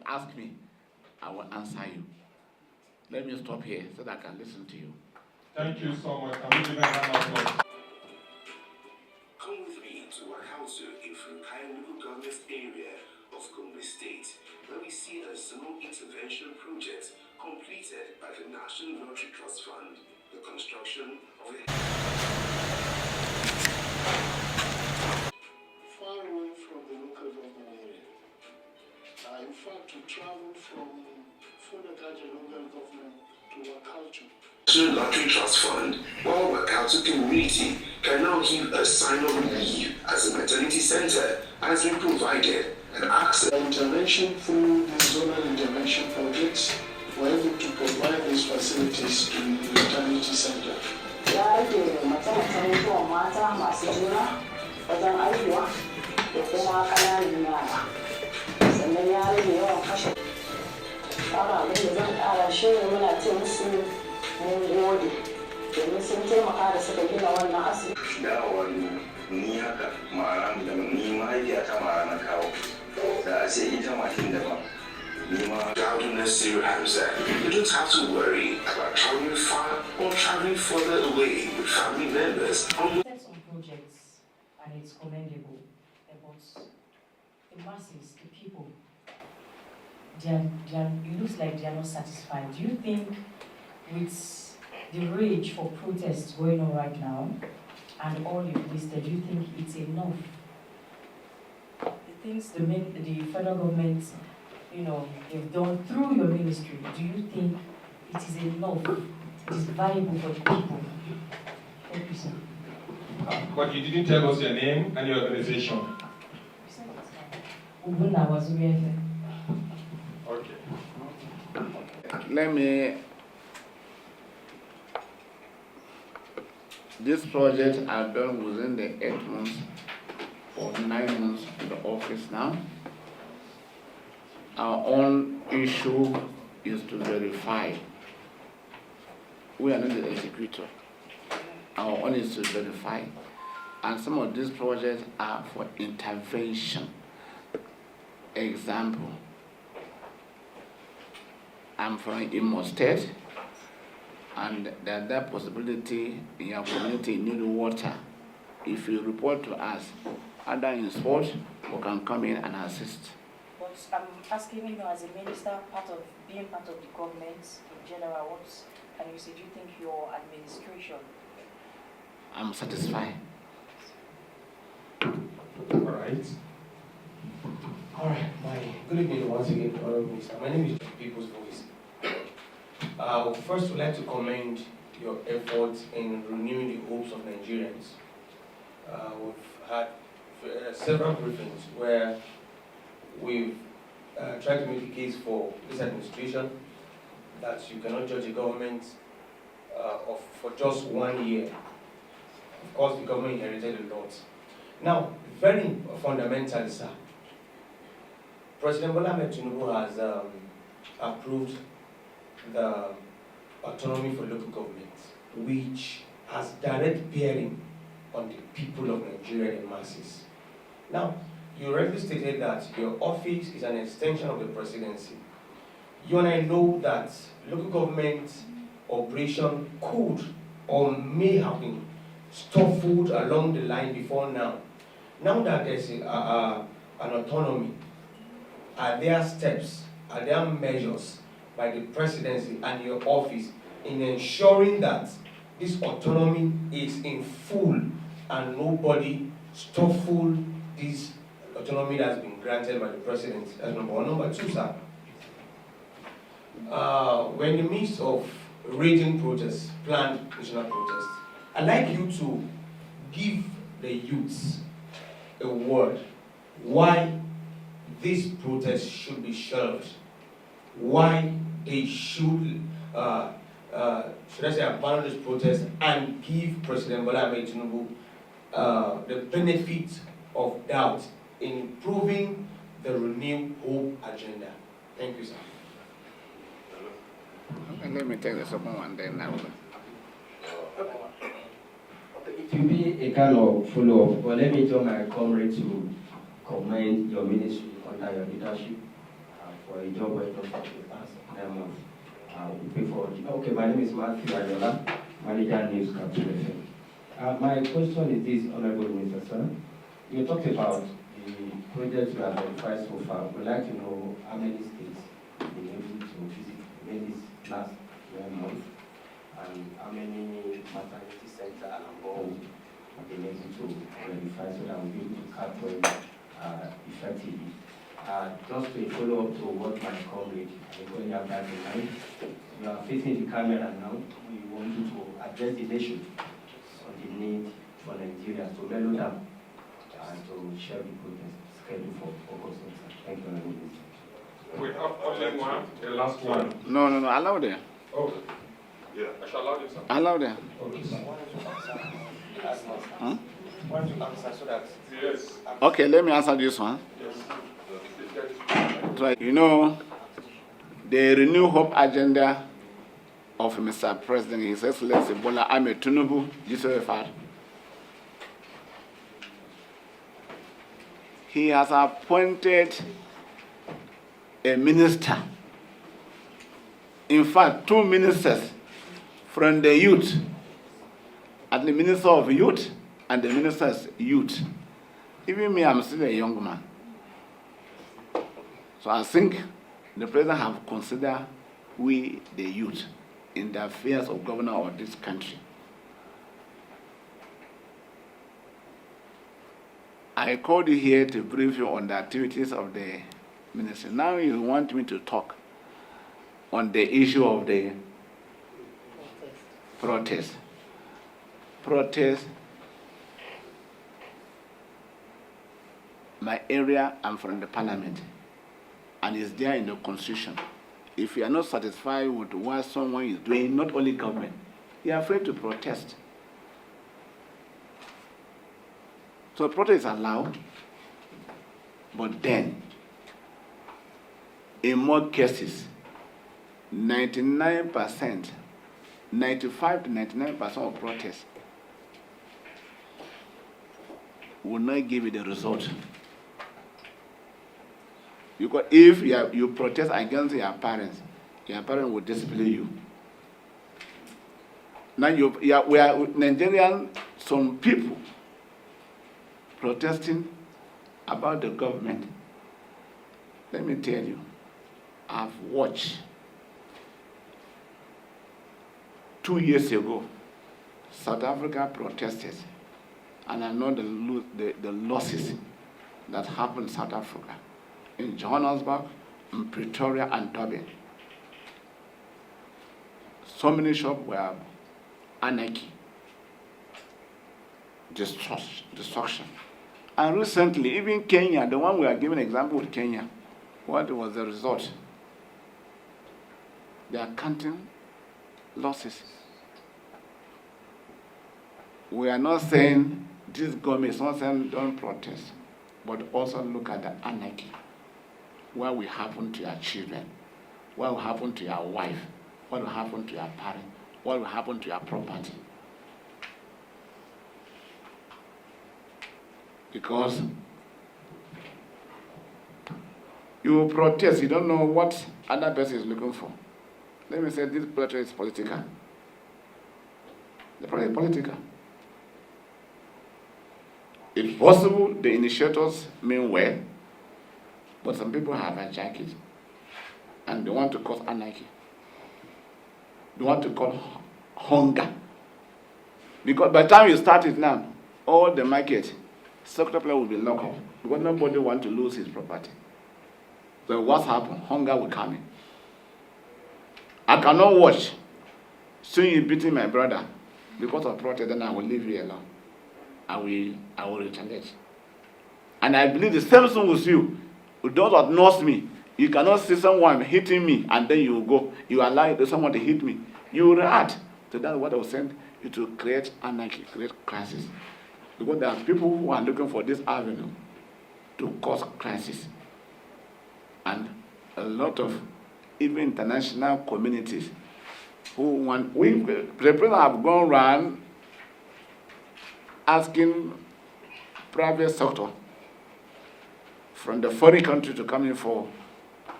ask me, I will answer you. Let me stop here so that I can listen to you. Thank you so much. Can we give a hand of applause? Come with me to Wakautu in Funkai local government area of Gombe State, where we see a zone intervention project completed by the National Military Trust Fund, the construction of a far away from the local government area. In fact, we traveled from Funakaja local government to Wakautu. National Lottery Trust Fund, while Wakautu community can now give a sign of relief as a maternity center has been provided and access. Intervention through the zonal intervention projects, we're able to provide these facilities to the maternity center. You don't have to worry about traveling far or traveling further away with family members. Some projects, and it's commendable, but the masses, the people, it looks like they are not satisfied. Do you think with the rage for protests going on right now and all you've listed, do you think it's enough? The things the federal government, they've done through your ministry, do you think it is enough? It is valuable for the people? Thank you, sir. But you didn't tell us your name and your organization. Okay. Let me. This project I've done within the 8 months or 9 months in the office now. Our own issue is to verify. We are not the executor. Our own is to verify. And some of these projects are for intervention. Example, I'm from Imo State, and there's that possibility in your community need water. If you report to us, either in sport, we can come in and assist. But I'm asking, as a minister, being part of the government in general, what can you say? Do you think your administration? I'm satisfied. All right. Good evening once again, Honorable Minister. My name is People's Voice. First, we'd like to commend your efforts in renewing the hopes of Nigerians. We've had several briefings where we've tried to make a case for this administration that you cannot judge a government for just 1 year. Of course, the government inherited a lot. Now, very fundamentally, sir, President Bola Ahmed Tinubu has approved the autonomy for local governments, which has direct bearing on the people of Nigeria in masses. Now, you already stated that your office is an extension of the presidency. You and I know that local government operation could or may have been stifled along the line before now. Now that there's an autonomy, are there steps, are there measures by the presidency and your office in ensuring that this autonomy is in full and nobody stifle this autonomy that has been granted by the president? That's number one. Number two, sir, we're in the midst of raging protests, planned national protests. I'd like you to give the youths a word why this protest should be shelved, why they should I say, abandon this protest and give President Bola Ahmed Tinubu the benefit of doubt in improving the Renew Hope agenda. Thank you, sir. Okay, let me take the second one then now. It will be a kind of follow-up, but let me join my comrade to commend your ministry under your leadership for the job well done for the past 9 months. We pay for it. Okay, my name is Matthew Ayola, manager News Capital FM. My question is this, Honorable Minister, sir. You talked about the projects we have identified so far. We'd like to know how many states have been able to visit in this last 9 months, and how many maternity centers and homes have been able to verify so that we'll be able to capture it effectively. Just to follow up to what my comrade, Anybody have that in mind? You are facing the camera now. We want you to address the nation on the need for Nigeria to mellow down and to share the protest scheduled for August. Thank you very much. We have only one, the last one. No, allow them. Oh, yeah, I shall allow you, sir. Allow them. Okay. Want to answer so that Yes. Okay, let me answer this one. Yes. Right. You know, the Renew Hope agenda of Mr. President, His Excellency Bola Ahmed Tinubu, GCFR, he has appointed a minister, in fact, 2 ministers from the youth, and the Minister of Youth and the Minister's Youth. Even me, I'm still a young man. So I think the president have considered we, the youth, in the affairs of governor of this country. I called you here to brief you on the activities of the ministry. Now you want me to talk on the issue of the protest. My area, I'm from the parliament, and it's there in the constitution. If you are not satisfied with what someone is doing, not only government, you are afraid to protest. So protest is allowed, but then, in more cases, 95% to 99% of protests will not give you the result. Because if you protest against your parents will discipline you. Now we are Nigerian, some people protesting about the government. Let me tell you, I've watched 2 years ago, South Africa protested, and I know the losses that happened in South Africa, in Johannesburg, in Pretoria, and Durban. So many shops were anarchy, destruction. And recently, even Kenya, the one we are giving example with Kenya, what was the result? They are counting losses. We are not saying this government is not saying don't protest, but also look at the anarchy. What will happen to your children? What will happen to your wife? What will happen to your parent? What will happen to your property? Because you will protest, you don't know what other person is looking for. Let me say this protest is political. The protest is political. It's possible the initiators mean well, but some people have hijacked it, and they want to cause anarchy. They want to cause hunger. Because by the time you start it now, all the market, sector player will be locked up, because nobody wants to lose his property. So what's happened? Hunger will come in. I cannot watch seeing you beating my brother because of protest, then I will leave you alone. I will retaliate. And I believe the same thing with you. Those that knows me, you cannot see someone hitting me and then you will go. You allow someone to hit me. You will react. So that's what I was saying. It will create anarchy, create crisis. Because there are people who are looking for this avenue to cause crisis. And a lot of even international communities who want, the president have gone around asking private sector from the foreign country to come in for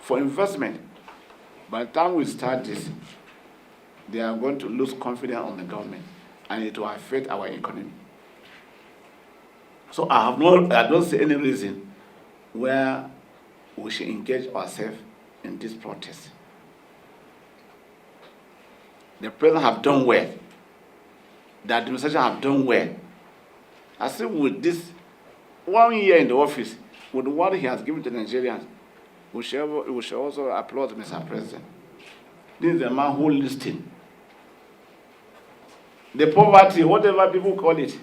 for investment. By the time we start this, they are going to lose confidence on the government, and it will affect our economy. So I don't see any reason where we should engage ourselves in this protest. The president have done well. The administration have done well. I think with this 1 year in the office, with what he has given to Nigerians, we should also applaud Mr. President. This is a man who listens. The poverty, whatever people call it.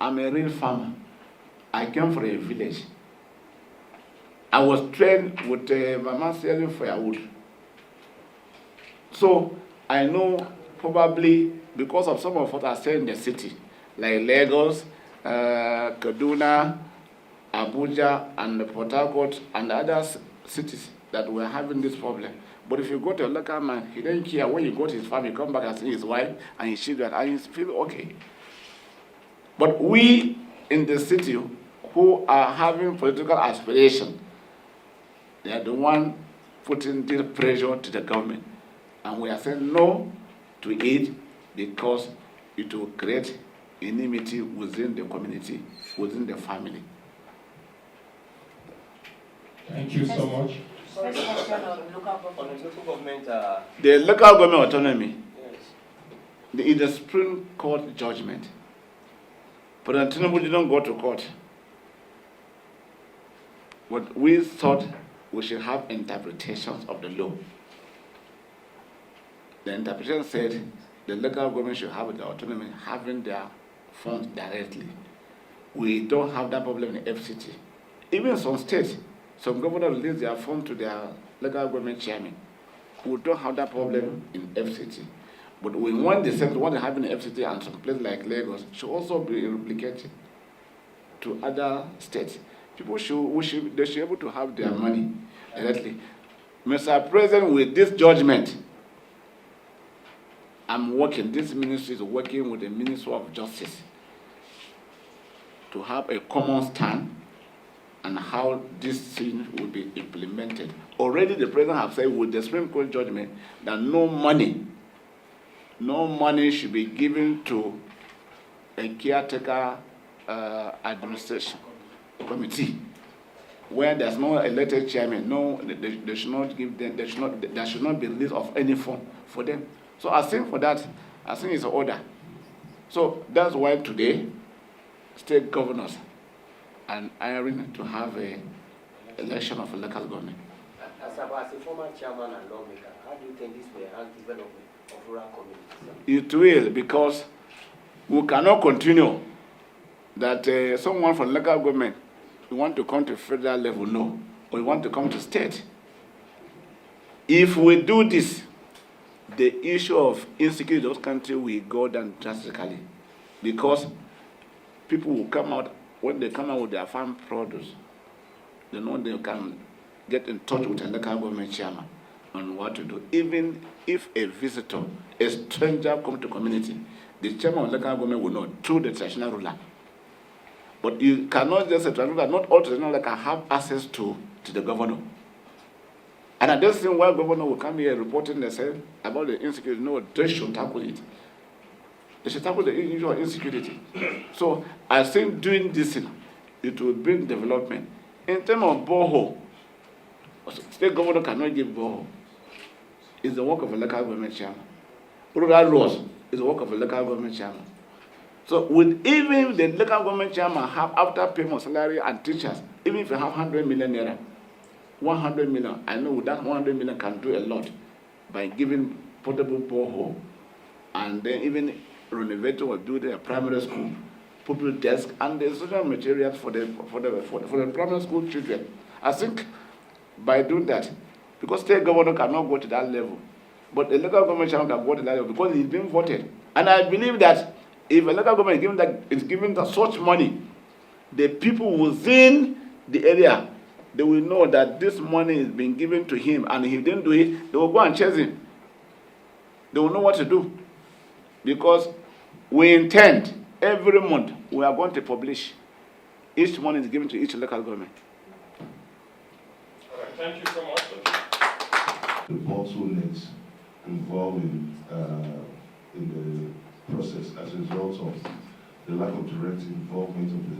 I'm a real farmer. I came from a village. I was trained with my man selling firewood. So I know probably because of some of what I said in the city, like Lagos, Kaduna, Abuja, and Port Harcourt, and other cities that were having this problem. But if you go to a local man, he doesn't care. When you go to his farm, he come back and see his wife and his children, and he feel okay. But we in the city who are having political aspiration, they are the one putting this pressure to the government. And we are saying no to it because it will create enmity within the community, within the family. Thank you so much. First question on local government. The local government autonomy, Yes. is the Supreme Court judgment. But Tinubu didn't go to court. But we thought we should have interpretations of the law. The interpretation said the local government should have the autonomy having their funds directly. We don't have that problem in FCT. Even some states, some governors release their funds to their local government chairman. We don't have that problem in FCT. But we want the same, what they have in the FCT and some places like Lagos should also be replicated to other states. People should be able to have their money directly. Mr. President, with this judgment, this ministry is working with the Ministry of Justice to have a common stand on how this thing will be implemented. Already the president has said with the Supreme Court judgment that no money should be given to a caretaker administration committee where there's no elected chairman. No, they should not give them. There should not be list of any fund for them. So I think for that, I think it's an order. So that's why today, state governors are hiring to have a election of a local government. As a former chairman and lawmaker, how do you think this will enhance development of rural communities? It will, because we cannot continue that someone from local government, you want to come to federal level, no, or you want to come to state. If we do this, the issue of insecurity in those countries will go down drastically, because people will come out, when they come out with their farm produce, they know they can get in touch with a local government chairman on what to do. Even if a visitor, a stranger come to community, the chairman of local government will know through the traditional ruler. But you cannot just say traditional ruler, not all traditional ruler can have access to the governor. And I don't think why governor will come here reporting themselves about the insecurity. No, they should tackle it. They should tackle the issue of insecurity. So I think doing this, it will bring development. In terms of borehole, state governor cannot give borehole. It's the work of a local government chairman. Rural roads is the work of a local government chairman. So with even the local government chairman have after payment salary and teachers, even if you have 100 million naira, 100 million, I know that 100 million can do a lot by giving portable borehole and then even renovating or building a primary school, pupil desk, and the social materials for the primary school children. I think by doing that, because state governor cannot go to that level, but the local government chairman can go to that level because he's been voted. And I believe that if a local government is given such money, the people within the area, they will know that this money is being given to him, and if he didn't do it, they will go and chase him. They will know what to do. Because we intend, every month, we are going to publish each money is given to each local government. Thank you so much. The bottlenecks involved in the process as a result of the lack of direct involvement of the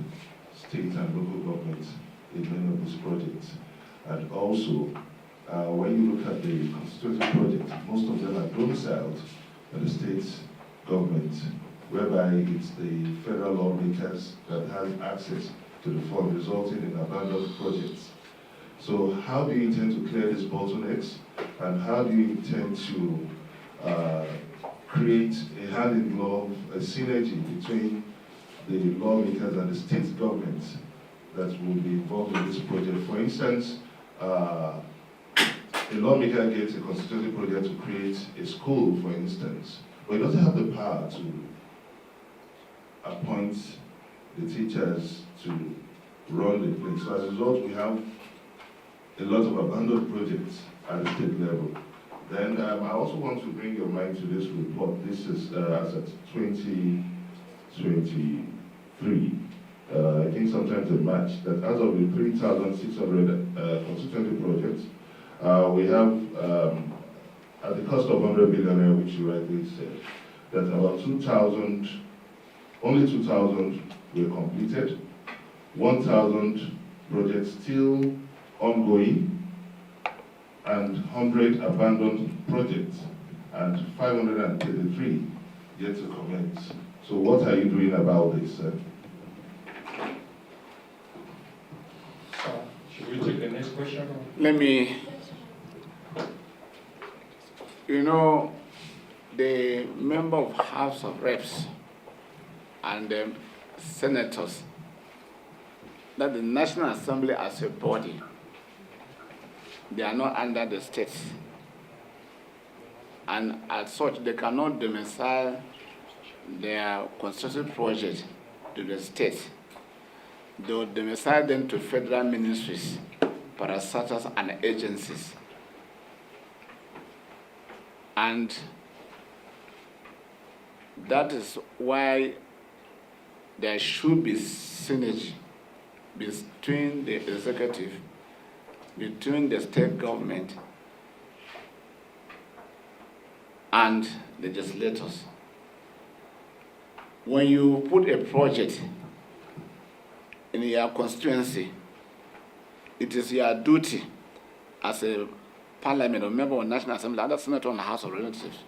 state and local governments in many of these projects. And also, when you look at the constituency projects, most of them are domiciled by the state government, whereby it's the federal lawmakers that have access to the fund, resulting in abandoned projects. So how do you intend to clear these bottlenecks, and how do you intend to create a hand-in-glove, a synergy between the lawmakers and the state government that will be involved in this project? For instance, a lawmaker gets a constituency project to create a school, for instance, but he doesn't have the power to appoint the teachers to run the place. So as a result, we have a lot of abandoned projects at the state level. Then I also want to bring your mind to this report. This is as at 2023. I think sometimes in March, that as of the 3,600 constituency projects, we have, at the cost of 100 billion, which you rightly said, that about 2,000, only 2,000 were completed, 1,000 projects still ongoing, and 100 abandoned projects, and 533 yet to commence. So what are you doing about this, sir? Should we take the next question? Let me, the member of House of Reps and the senators, that the National Assembly as a body, they are not under the state. And as such, they cannot domicile their constituency project to the state. They will domicile them to federal ministries, parastatals, and agencies. And that is why there should be synergy between the executive, between the state government, and the legislators. When you put a project in your constituency, it is your duty as a parliament or member of the National Assembly, other senator in the House of Representatives,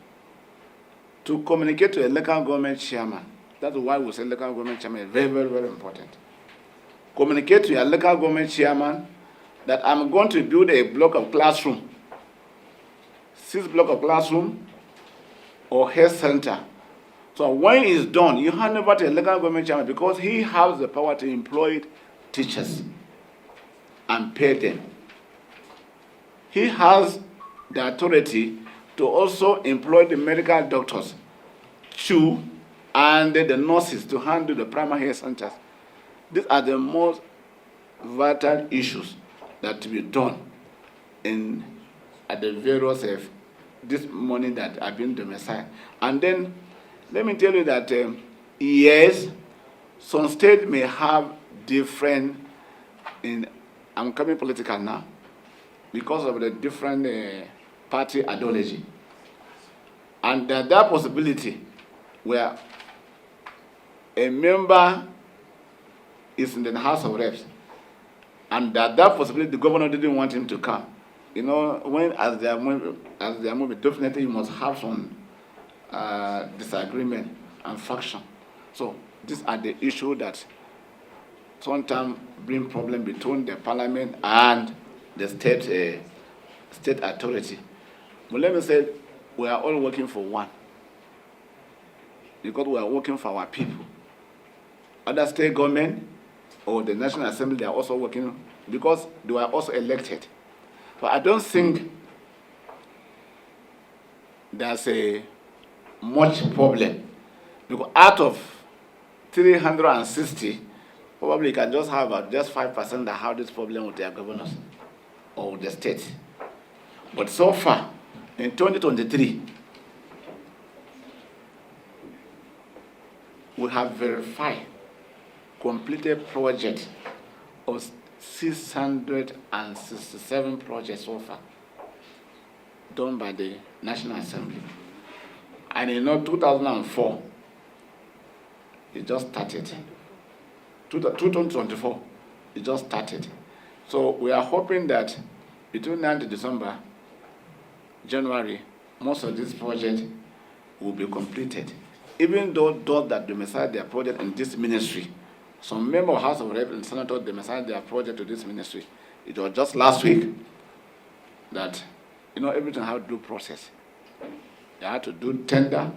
to communicate to a local government chairman. That's why we say local government chairman is very, very, very important. Communicate to your local government chairman that I'm going to build a block of classroom, 6 block of classroom or health center. So when it's done, you hand over to a local government chairman because he has the power to employ teachers and pay them. He has the authority to also employ the medical doctors too, and the nurses to handle the primary health centers. These are the most vital issues that to be done at the various this money that have been domiciled. And then let me tell you that yes, some states may have different, I'm coming political now, because of the different party ideology. And that possibility where a member is in the House of Reps, and that possibility the governor didn't want him to come. When as they are moving, definitely you must have some disagreement and faction. So these are the issues that sometimes bring problem between the parliament and the state authority. But let me say, we are all working for one, because we are working for our people. Other state government or the National Assembly, they are also working because they were also elected. But I don't think there's a much problem, because out of 360, probably you can just have just 5% that have this problem with their governors or with the state. But so far, in 2023, we have verified completed project of 667 projects so far done by the National Assembly. And 2004, it just started. 2024, it just started. So we are hoping that between 9th December, January, most of these projects will be completed. Even though those that domicile their project in this ministry, some member of House of Reps and Senators domicile their project to this ministry. It was just last week that, everything has due process. You have to do tender,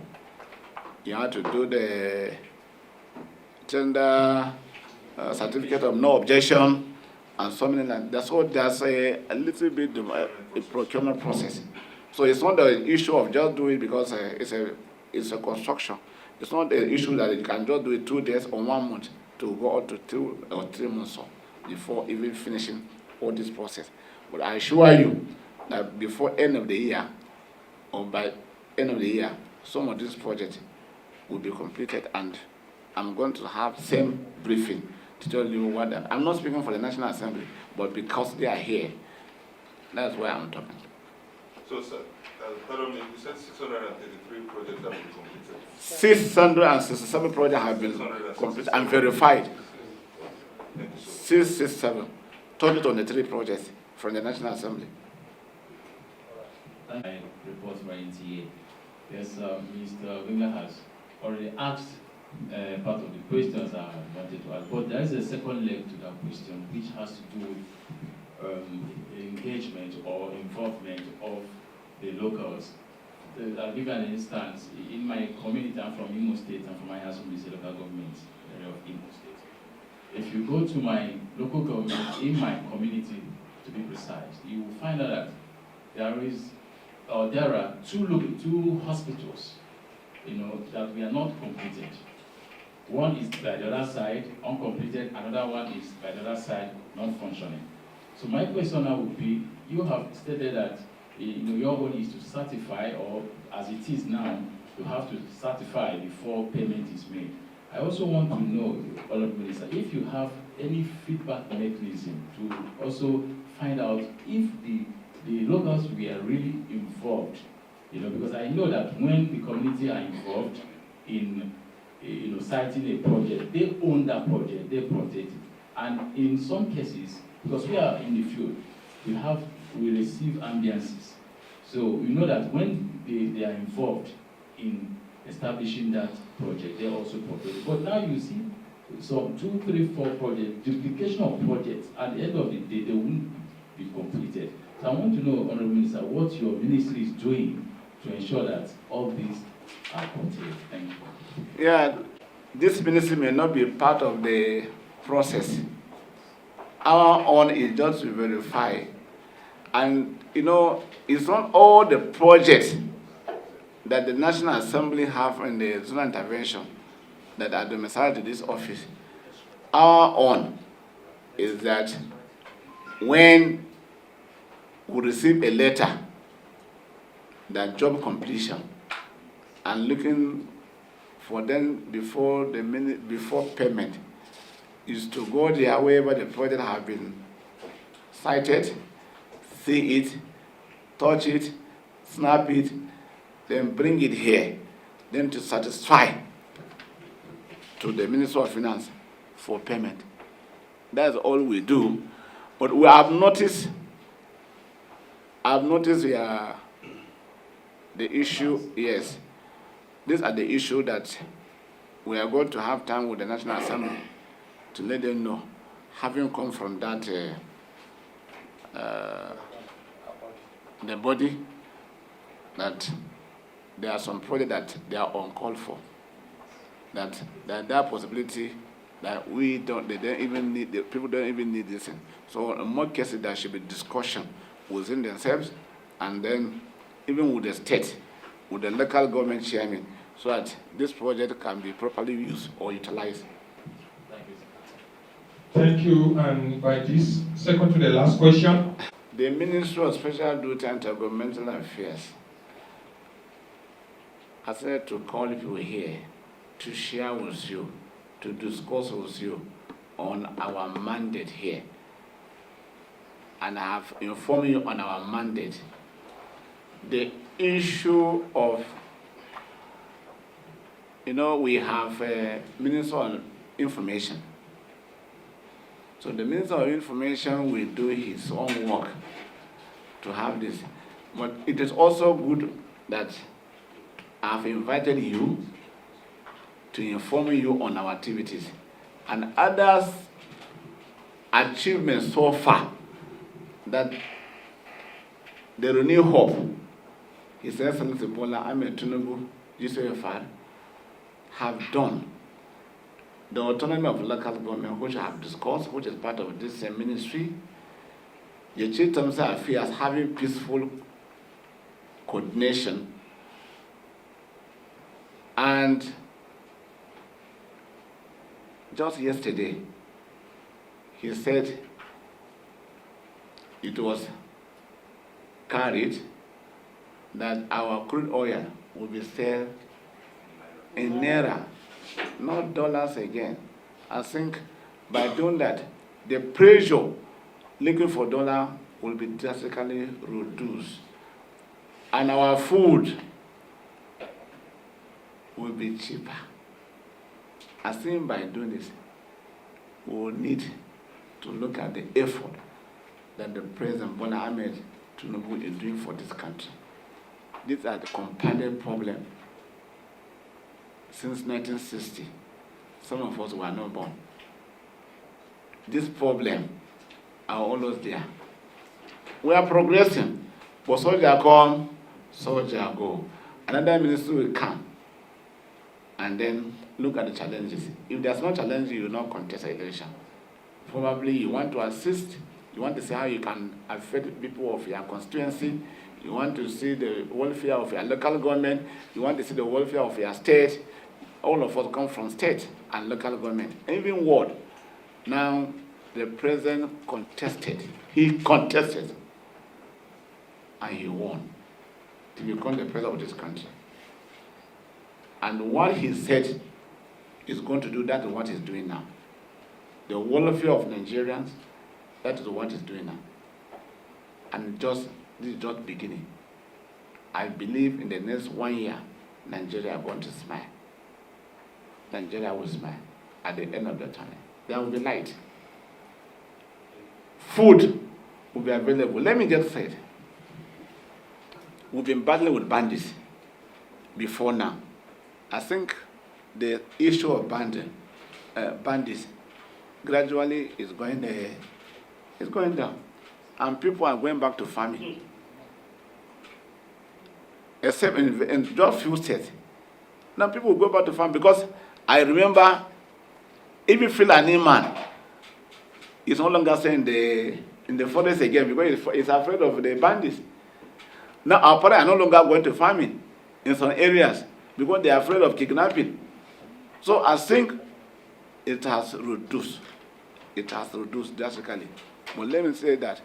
you have to do the tender certificate of no objection, and something like that. So there's a little bit of a procurement process. So it's not the issue of just doing it because it's a construction. It's not the issue that you can just do it 2 days or 1 month to go out to 2 or 3 months before even finishing all this process. But I assure you that before end of the year, or by end of the year, some of these projects will be completed, and I'm going to have same briefing to tell you what I'm not speaking for the National Assembly, but because they are here, that's why I'm talking. So, sir, pardon me, you said 633 projects have been completed. 667 projects have been completed and verified. 667, 2023 projects from the National Assembly. I report for NTA. Yes, Mr. Winger has already asked part of the questions I wanted to ask, but there is a second leg to that question, which has to do with engagement or involvement of the locals. I'll give you an instance. In my community, I'm from Imo State, and from my husband is the local government area of Imo State. If you go to my local government in my community, to be precise, you will find out that there are two hospitals, that we are not completed. One is by the other side, uncompleted, another one is by the other side, non-functioning. So my question now would be, you have stated that your goal is to certify, or as it is now, you have to certify before payment is made. I also want to know, Honorable Minister, if you have any feedback mechanism to also find out if the locals were really involved, because I know that when the community are involved in citing a project, they own that project, they protect it. And in some cases, because we are in the field, we receive ambiances. So we know that when they are involved in establishing that project, they also protect. But now you see some 2, 3, 4 projects, duplication of projects, at the end of the day, they won't be completed. So I want to know, Honorable Minister, what your ministry is doing to ensure that all these are completed. Thank you. Yeah, this ministry may not be part of the process. Our own is just to verify. And, it's not all the projects that the National Assembly have in the zonal intervention that are domiciled to this office. Our own is that when we receive a letter that job completion and looking for them before payment is to go there wherever the project have been cited, see it, touch it, snap it, then bring it here, then to satisfy to the Minister of Finance for payment. That's all we do. But we have noticed, the issue, yes. These are the issue that we are going to have time with the National Assembly to let them know, having come from that, the body, that there are some projects that they are on call for, that possibility that they don't even need, the people don't even need this thing. So in more cases, there should be discussion within themselves, and then even with the state, with the local government chairman, so that this project can be properly used or utilized. Thank you. And by this, second to the last question. The Ministry of Special Duty and Intergovernmental Affairs has said to call people here to share with you, to discuss with you on our mandate here. and I have informed you on our mandate. The issue of, we have a Minister of Information. So the Minister of Information will do his own work to have this. But it is also good that I've invited you to inform you on our activities and others' achievements so far that the renewed hope His Excellency Bola Ahmed Tinubu, GCFR, have done. The autonomy of local government, which I have discussed, which is part of this ministry, the Chief Terms of Affairs having peaceful coordination, and just yesterday he said it was carried that our crude oil will be sold in naira, not dollars again. I think by doing that, the pressure looking for dollar will be drastically reduced, and our food will be cheaper. I think by doing this, we will need to look at the effort that the President Bola Ahmed Tinubu is doing for this country. These are the compounded problem since 1960. Some of us were not born. This problem are always there. We are progressing, but soldier come, soldier go. Another ministry will come, and then look at the challenges. If there's no challenge, you will not contest the election. Probably you want to assist, you want to see how you can affect people of your constituency, you want to see the welfare of your local government, you want to see the welfare of your state. All of us come from state and local government, and even ward. Now, the president contested. He contested, and he won to become the president of this country. And what he said is going to do, that is what he's doing now. The welfare of Nigerians, that is what he's doing now. And this is just beginning. I believe in the next 1 year, Nigeria is going to smile. Nigeria will smile at the end of the tunnel. There will be light. Food will be available. Let me just say it. We've been battling with bandits before now. I think the issue of bandits gradually is going down, and people are going back to farming. Except in just few states, now people will go back to farm, because I remember even Fulani man is no longer staying in the forest again because he's afraid of the bandits. Now our parents are no longer going to farming in some areas because they are afraid of kidnapping. So I think it has reduced. It has reduced drastically. But let me say that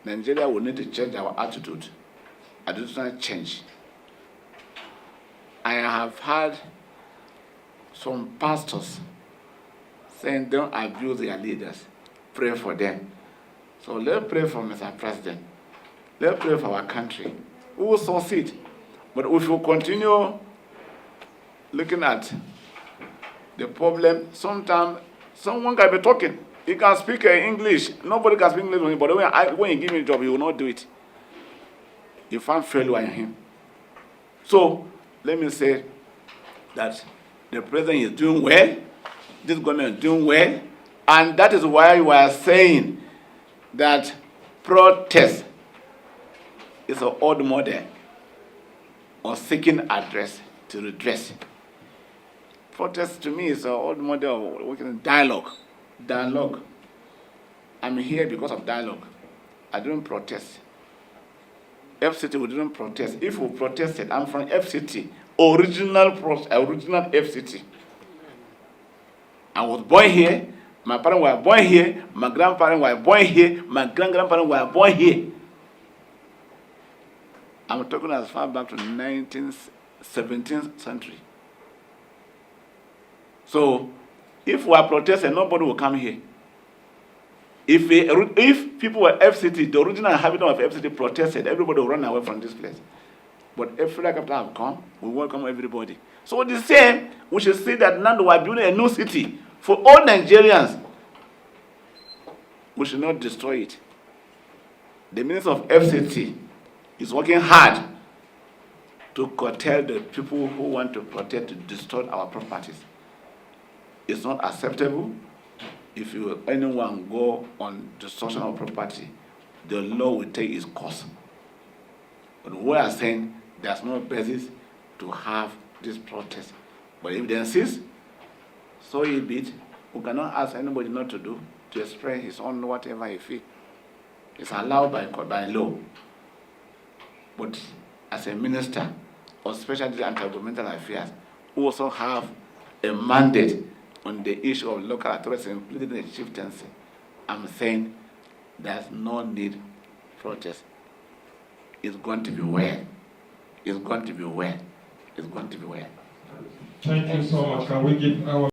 Nigeria will need to change our attitude. Attitudinal change. I have had some pastors saying don't abuse their leaders. Pray for them. So let's pray for Mr. President. Let's pray for our country. We will succeed. But if we continue looking at the problem, sometimes someone can be talking. He can speak English. Nobody can speak English, but when you give him a job, he will not do it. You find failure in him. So let me say that the president is doing well, this government is doing well, and that is why we are saying that protest is an old model of seeking address to redress. Protest to me is an old model of dialogue. Dialogue. I'm here because of dialogue. I didn't protest. FCT, we didn't protest. If we protested, I'm from FCT, original FCT. I was born here, my parents were born here, my grandparents were born here, my grand-grandparents were born here. I'm talking as far back to the 17th century. So, if we are protesting, nobody will come here. If people were FCT, the original inhabitants of FCT protested, everybody would run away from this place. But if federal capital have come, we welcome everybody. So the same, we should see that now we are building a new city for all Nigerians. We should not destroy it. The minister of FCT is working hard to curtail the people who want to protect, to destroy our properties. It's not acceptable. If anyone go on destruction of property, the law will take its course. But we are saying there's no basis to have this protest. But if they insist, so be it. We cannot ask anybody not to express his own whatever he feels. It's allowed by law. But as a minister, or especially anti-governmental affairs, we also have a mandate on the issue of local authorities, including the chieftaincy. I'm saying there's no need protest. It's going to be well. It's going to be well. It's going to be well. Thank you so much. Can we give our